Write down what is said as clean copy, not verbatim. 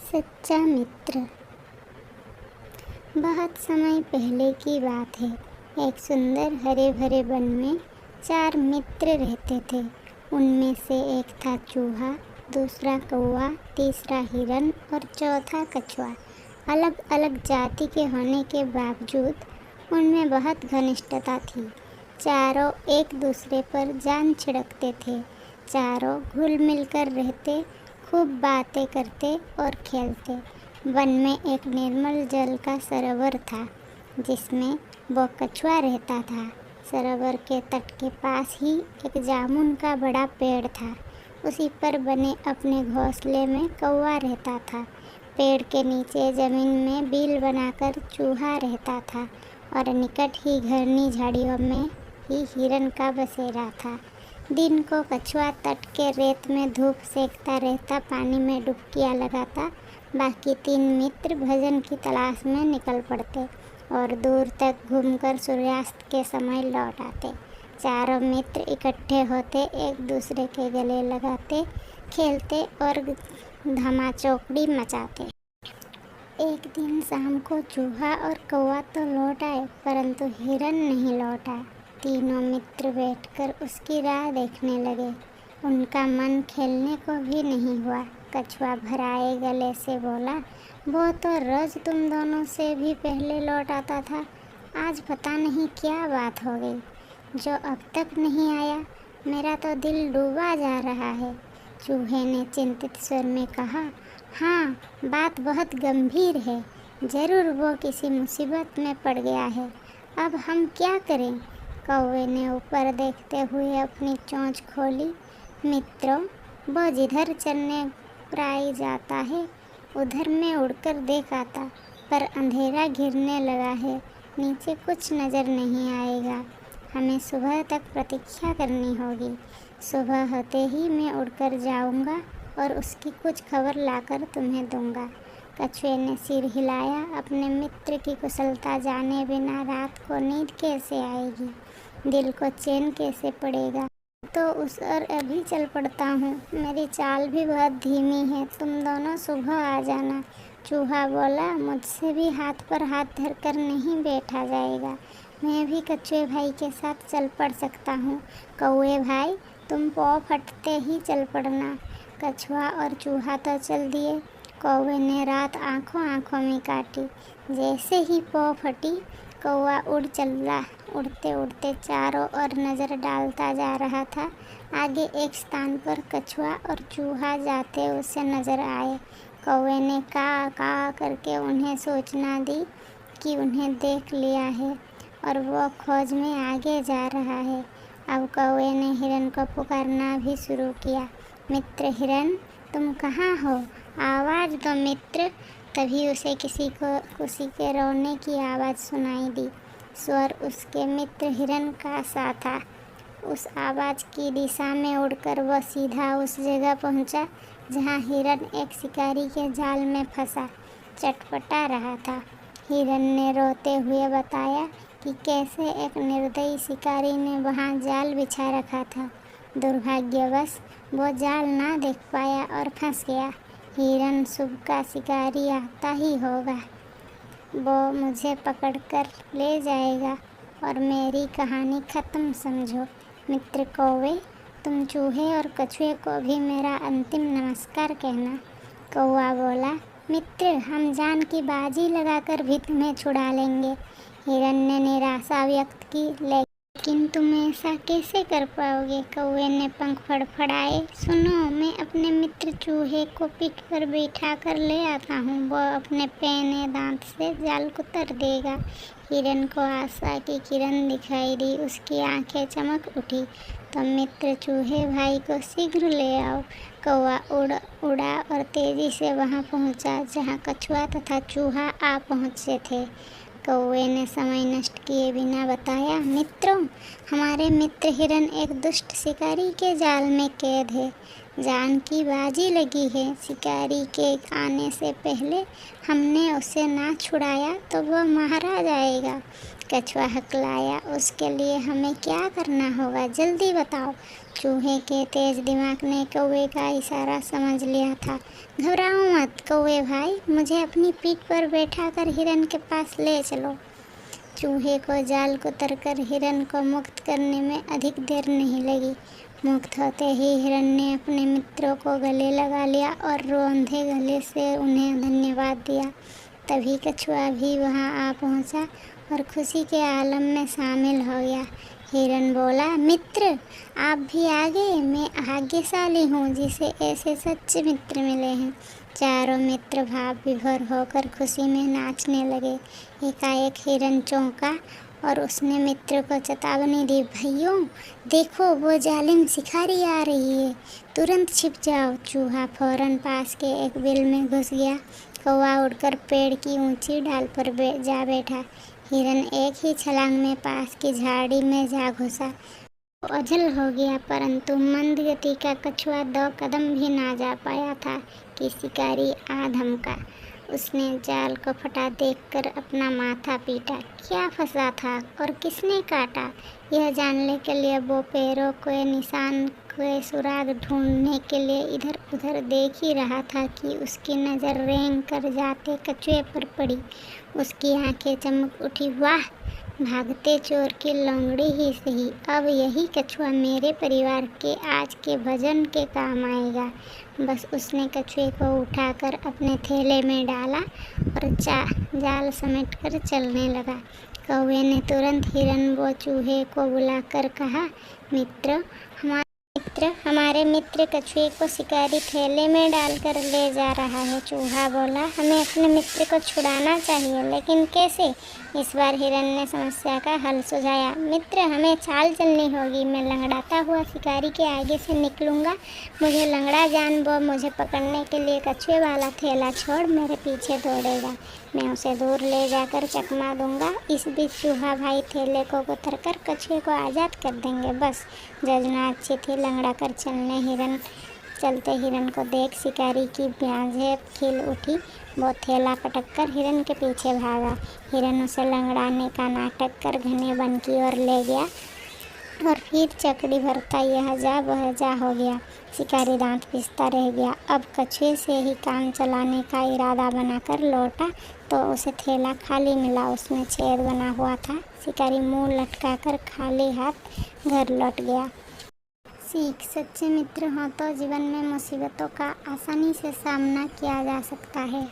सच्चा मित्र। बहुत समय पहले की बात है। एक सुंदर हरे भरे वन में 4 मित्र रहते थे। उनमें से एक था चूहा, दूसरा कौवा, तीसरा हिरन और चौथा कछुआ। अलग अलग जाति के होने के बावजूद उनमें बहुत घनिष्ठता थी। चारों एक दूसरे पर जान छिड़कते थे। चारों घुल मिलकर रहते, खूब बातें करते और खेलते। वन में एक निर्मल जल का सरोवर था जिसमें वो कछुआ रहता था। सरोवर के तट के पास ही एक जामुन का बड़ा पेड़ था। उसी पर बने अपने घोंसले में कौवा रहता था। पेड़ के नीचे जमीन में बिल बनाकर चूहा रहता था और निकट ही घनी झाड़ियों में ही हिरन का बसेरा था। दिन को कछुआ तट के रेत में धूप सेकता रहता, पानी में डुबकियां लगाता। बाकी 3 मित्र भोजन की तलाश में निकल पड़ते और दूर तक घूमकर सूर्यास्त के समय लौट आते। चारों मित्र इकट्ठे होते, एक दूसरे के गले लगाते, खेलते और धमाचौकड़ी मचाते। एक दिन शाम को चूहा और कौवा तो लौट आए, परंतु हिरन नहीं लौटा। तीनों मित्र बैठकर उसकी राह देखने लगे। उनका मन खेलने को भी नहीं हुआ। कछुआ भराए गले से बोला, वो तो रोज तुम दोनों से भी पहले लौट आता था। आज पता नहीं क्या बात हो गई जो अब तक नहीं आया। मेरा तो दिल डूबा जा रहा है। चूहे ने चिंतित स्वर में कहा, हाँ, बात बहुत गंभीर है। जरूर वो किसी मुसीबत में पड़ गया है। अब हम क्या करें? कौवे ने ऊपर देखते हुए अपनी चोंच खोली। मित्रों, वो जिधर चलने प्राय जाता है उधर मैं उड़कर देख आता, पर अंधेरा घिरने लगा है, नीचे कुछ नज़र नहीं आएगा। हमें सुबह तक प्रतीक्षा करनी होगी। सुबह होते ही मैं उड़कर जाऊंगा और उसकी कुछ खबर लाकर तुम्हें दूंगा। कछुए ने सिर हिलाया। अपने मित्र की कुशलता जाने बिना रात को नींद कैसे आएगी, दिल को चैन कैसे पड़ेगा। तो उस और अभी चल पड़ता हूँ। मेरी चाल भी बहुत धीमी है, तुम दोनों सुबह आ जाना। चूहा बोला, मुझसे भी हाथ पर हाथ धरकर नहीं बैठा जाएगा। मैं भी कछुए भाई के साथ चल पड़ सकता हूँ। कौवे भाई, तुम पौ फटते ही चल पड़ना। कछुआ और चूहा तो चल दिए। कौवे ने रात आंखों आंखों में काटी। जैसे ही पौ फटी, कौवा उड़ चला। उड़ते उड़ते चारों ओर नज़र डालता जा रहा था। आगे एक स्थान पर कछुआ और चूहा जाते उसे नज़र आए। कौवे ने का करके उन्हें सूचना दी कि उन्हें देख लिया है और वो खोज में आगे जा रहा है। अब कौवे ने हिरन को पुकारना भी शुरू किया। मित्र हिरन, तुम कहाँ हो? आवाज़ दो मित्र। तभी उसे किसी के रोने की आवाज़ सुनाई दी। स्वर उसके मित्र हिरन का सा था। उस आवाज़ की दिशा में उड़कर वह सीधा उस जगह पहुंचा जहां हिरन एक शिकारी के जाल में फंसा चटपटा रहा था। हिरन ने रोते हुए बताया कि कैसे एक निर्दयी शिकारी ने वहां जाल बिछा रखा था। दुर्भाग्यवश वो जाल ना देख पाया और फंस गया। हिरन शुभ का शिकारी आता ही होगा। वो मुझे पकड़कर ले जाएगा और मेरी कहानी ख़त्म समझो। मित्र कौवे, तुम चूहे और कछुए को भी मेरा अंतिम नमस्कार कहना। कौवा बोला, मित्र, हम जान की बाजी लगाकर भी तुम्हें छुड़ा लेंगे। हिरन ने निराशा व्यक्त की, लेकिन तुम ऐसा कैसे कर पाओगे? कौवे ने पंख फड़फड़ाए। सुनो, मैं अपने मित्र चूहे को पीठ पर बैठा कर ले आता हूँ। वो अपने पैने दांत से जाल को तर देगा। हिरन को आशा की किरण दिखाई दी। उसकी आंखें चमक उठी। तो मित्र चूहे भाई को शीघ्र ले आओ। कौवा उड़ा और तेजी से वहाँ पहुँचा जहाँ कछुआ तथा चूहा आ पहुँचे थे। कौवे ने समय नष्ट किए बिना बताया, मित्रों, हमारे मित्र हिरन एक दुष्ट शिकारी के जाल में कैद है। जान की बाजी लगी है। शिकारी के आने से पहले हमने उसे ना छुड़ाया तो वह मारा जाएगा। कछुआ हकलाया, उसके लिए हमें क्या करना होगा, जल्दी बताओ। चूहे के तेज दिमाग ने कौवे का इशारा समझ लिया था। घबराओ मत, कौवे भाई, मुझे अपनी पीठ पर बैठाकर हिरन के पास ले चलो। चूहे को जाल को उतरकर हिरन को मुक्त करने में अधिक देर नहीं लगी। मुक्त होते ही हिरन ने अपने मित्रों को गले लगा लिया और रोंधे गले से उन्हें धन्यवाद दिया। तभी कछुआ भी वहां आ पहुंचा और खुशी के आलम में शामिल हो गया। हिरन बोला, मित्र आप भी आ गए, मैं भाग्यशाली हूँ जिसे ऐसे सच्चे मित्र मिले हैं। चारों मित्र भाव विभोर होकर खुशी में नाचने लगे। एकाएक हिरन चौंका और उसने मित्र को चेतावनी दी, भाइयों देखो वो जालिम शिकारी आ रही है, तुरंत छिप जाओ। चूहा फौरन पास के एक बिल में घुस गया। कौवा उड़कर पेड़ की ऊंची डाल पर जा बैठा। हिरन एक ही छलांग में पास की झाड़ी में जा घुसा। वो ओझल हो गया, परंतु मंद गति का कछुआ 2 कदम भी ना जा पाया था कि शिकारी आ धमका। उसने जाल को फटा देखकर अपना माथा पीटा। क्या फंसा था और किसने काटा, यह जानने के लिए वो पैरों के निशान के सुराग ढूंढने के लिए इधर उधर देख ही रहा था कि उसकी नज़र रेंग कर जाते कछुए पर पड़ी। उसकी आंखें चमक उठी। वाह, भागते चोर की लोंगड़ी ही सही, अब यही कछुआ मेरे परिवार के आज के भोजन के काम आएगा। बस उसने कछुए को उठाकर अपने थैले में डाला और जाल समेटकर चलने लगा। कौवे ने तुरंत हिरन व चूहे को बुलाकर कहा, मित्र हमारे मित्र कछुए को शिकारी थैले में डालकर ले जा रहा है। चूहा बोला, हमें अपने मित्र को छुड़ाना चाहिए, लेकिन कैसे? इस बार हिरन ने समस्या का हल सुझाया। मित्र हमें चाल चलनी होगी, मैं लंगड़ाता हुआ शिकारी के आगे से निकलूंगा। मुझे लंगड़ा जान वो मुझे पकड़ने के लिए कछुए वाला थैला छोड़ मेरे पीछे दौड़ेगा। मैं उसे दूर ले जाकर चकमा दूंगा। इस बीच चूहा भाई थैले को उतर कर कछुए को आज़ाद कर देंगे। बस योजना अच्छी थी। लंगड़ा कर चलते हिरन को देख शिकारी की ब्याजें खिल उठी। वो थैला पटक कर हिरन के पीछे भागा। हिरन उसे लंगड़ाने का नाटक कर घने वन की ओर ले गया और फिर चकड़ी भरता यह जा वह जा हो गया। शिकारी दांत पीसता रह गया। अब कछुए से ही काम चलाने का इरादा बनाकर लौटा तो उसे थैला खाली मिला, उसमें छेद बना हुआ था। शिकारी मुंह लटकाकर खाली हाथ घर लौट गया। सीख, सच्चे मित्र हों तो जीवन में मुसीबतों का आसानी से सामना किया जा सकता है।